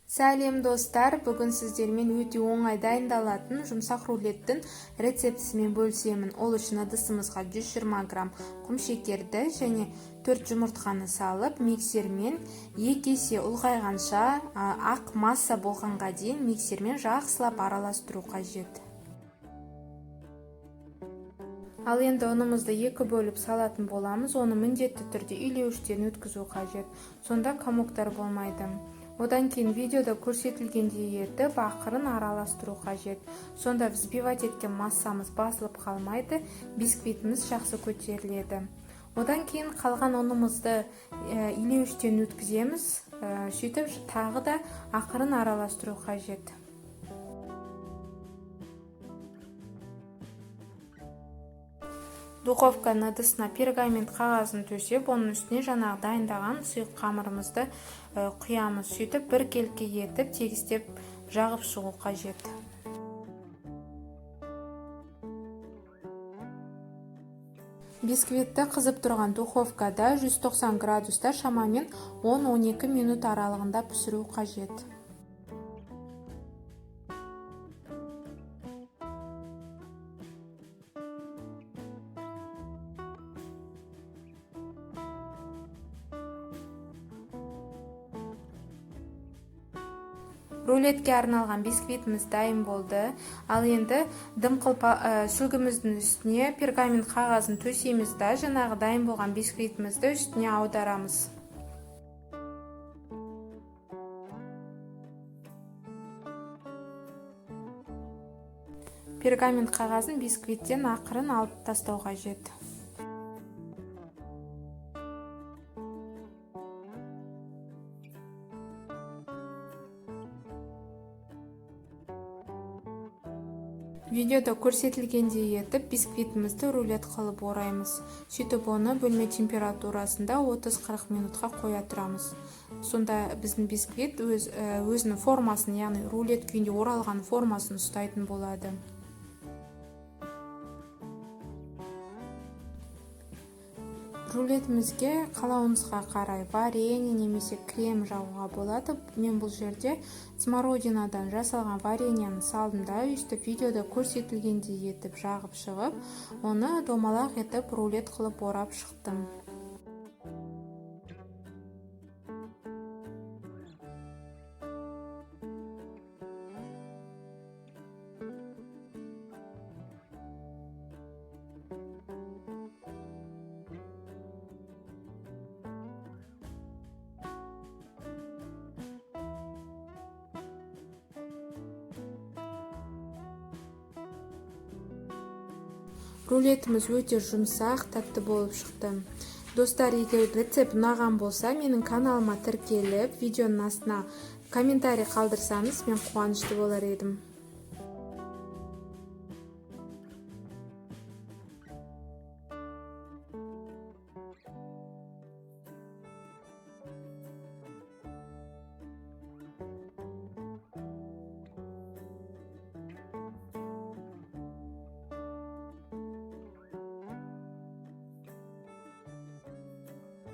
Сәлем достар, бүгін сіздермен өте оңай дайындалатын жұмсақ рулеттің рецептісімен бөлісемін. Ол үшін ыдысымызға 120 грамм құм шекерді және 4 жұмыртқаны салып, миксермен 2 есе ұлғайғанша ақ масса болғанға дейін миксермен жақсылап араластыру қажет. Ал енді ұнымызды 2 бөліп салатын боламыз, оны міндетті түрде илеуіштен өткізу қажет. Сонда комоктар болмайды. Одан кейін видеода көрсетілгендей етіп ақырын араластыру қажет. Сонда взбивать еткен массамыз басылып қалмайды, бисквитіміз жақсы көтеріледі. Одан кейін қалған ұнымызды илеуіштен өткіземіз, сөйтіп тағы да ақырын араластыру қажет. Духовканың ыдысына пергамент қағазын төсеп, оның үстіне жаңағы дайындаған сұйық қамырымызды құямыз. Сөйтіп бір келке етіп тегістеп жағып шығу қажет. Бисквитті қызып тұрған духовкада 190 градуста шамамен 10-12 минут аралығында пісіру қажет. Рулетке арналған бисквитіміз дайын болды. Ал енді дымқыл сүлгіміздің үстіне пергамент қағазын төсейміз да, жаңағы дайын болған бисквитімізді үстіне аударамыз. Пергамент қағазын бисквиттен ақырын алып тастау қажет. Видеода көрсетілгендей етіп бисквитімізді рулет қылып ораймыз. Сөйтіп оны бөлме температурасында 30-40 минутқа қоя тұрамыз. Сонда біздің бисквит өзінің формасын, яғни рулет күйінде оралған формасын ұстайтын болады. Рулетімізге қалауыңызға қарай варенье немесе крем жағуға болады. Мен бұл жерде смородинадан жасалған вареньені салдым да, өйстіп видеода көрсетілгендей етіп жағып шығып, оны домалақ етіп рулет қылып орап шықтым. Рулетіміз өте жұмсақ, тәтті болып шықты. Достар, егер рецепт ұнаған болса, менің каналыма тіркеліп, видеоның астына комментарий қалдырсаңыз, мен қуанышты болар едім.